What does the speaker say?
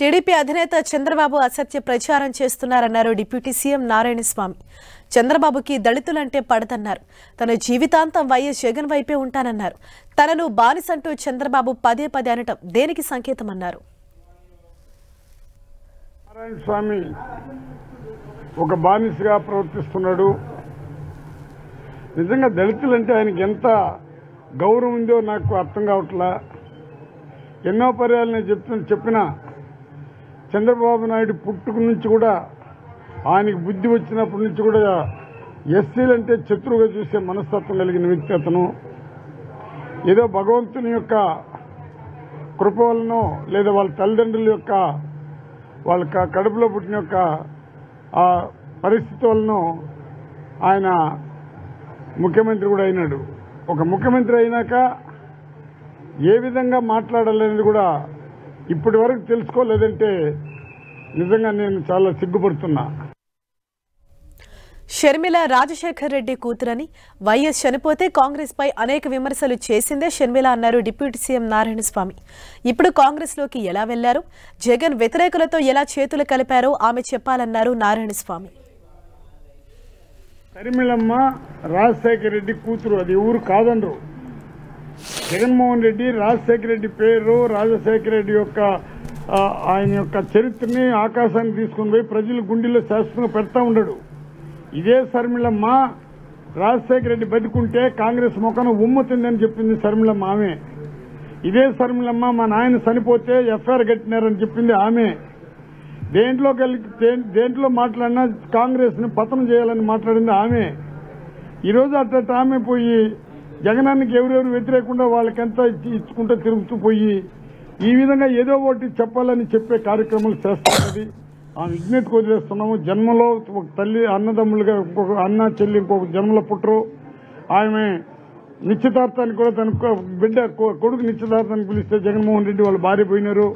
TDP అధినేత చంద్రబాబు అసత్య ప్రచారం చేస్తున్నారన్నారు డిప్యూటీ సీఎం నారాయణస్వామి. చంద్రబాబుకి దళితులంటే పడదన్నారు. తన జీవితాంతం వైఎస్ జగన్ వైపే ఉంటానన్నారు. తనను బానిసంటూ చంద్రబాబు పదే పదే అనటం దేనికి సంకేతమన్నారు. నారాయణస్వామి ఒక బానిసగా ప్రవర్తిస్తున్నాడు. నిజంగా దళితులంటే ఆయనకి ఎంత గౌరవం ఉందో నాకు అర్థం కావట్లా. ఎన్నో పర్యాలు నేను చెప్పిన చంద్రబాబు నాయుడు పుట్టుక నుంచి కూడా ఆయనకి బుద్ధి వచ్చినప్పటి నుంచి కూడా ఎస్సీలంటే శత్రువుగా చూసే మనస్తత్వం కలిగిన వ్యక్తి అతను. ఏదో భగవంతుని యొక్క కృప వలనో లేదా వాళ్ళ తల్లిదండ్రుల యొక్క వాళ్ళ కడుపులో పుట్టిన యొక్క ఆ పరిస్థితి వలనో ఆయన ముఖ్యమంత్రి కూడా అయినాడు. ఒక ముఖ్యమంత్రి అయినాక ఏ విధంగా మాట్లాడాలనేది కూడా ఇప్పటి వరకు తెలుసుకోలేదంటే నిజంగా నేను చాలా సిగ్గుపడుతున్నా. షర్మిల రాజశేఖర్ రెడ్డి కూతురని, వైఎస్ చనిపోతే కాంగ్రెస్ పై అనేక విమర్శలు చేసిందే షర్మిల అన్నారు డిప్యూటీ సీఎం నారాయణస్వామి. ఇప్పుడు కాంగ్రెస్ లోకి ఎలా వెళ్లారు, జగన్ వ్యతిరేకులతో ఎలా చేతులు కలిపారో ఆమె చెప్పాలన్నారు నారాయణస్వామి. షర్మిలమ్మ రాజశేఖర రెడ్డి కూతురు, అది ఊరు కాదనరు. జగన్మోహన్ రెడ్డి రాజశేఖర రెడ్డి పేరు, రాజశేఖర రెడ్డి యొక్క ఆయన యొక్క చరిత్రని ఆకాశాన్ని తీసుకుని పోయి ప్రజల గుండెల్లో శాశ్వతంగా పెడతా ఉండడు. ఇదే షర్మిలమ్మ రాజశేఖర రెడ్డి బతికుంటే కాంగ్రెస్ ముఖాన ఉమ్ముతుందని చెప్పింది షర్మిలమ్మ ఆమె. ఇదే షర్మిలమ్మ మా నాయన చనిపోతే ఎఫ్ఐఆర్ కట్టినారని చెప్పింది ఆమె. దేంట్లో మాట్లాడినా కాంగ్రెస్ ని పతనం చేయాలని మాట్లాడింది ఆమె. ఈరోజు అట్ట ఆమె పోయి జగనానికి ఎవరెవరు వ్యతిరేకుండా వాళ్ళకంతా ఇచ్చుకుంటూ తిరుగుతూ పోయి ఈ విధంగా ఏదో ఒకటి చెప్పాలని చెప్పే కార్యక్రమాలు చేస్తున్నది. ఆ విజ్ఞతకు వదిలేస్తున్నాము. జన్మలో ఒక తల్లి అన్నదమ్ములుగా ఇంకొక అన్న చెల్లి ఇంకొక జన్మలో పుట్టరు. ఆమె నిశ్చితార్థానికి కూడా తన బిడ్డ కొడుకు నిశ్చితార్థానికి పిలిస్తే జగన్మోహన్ రెడ్డి వాళ్ళ భార్య పోయినారు.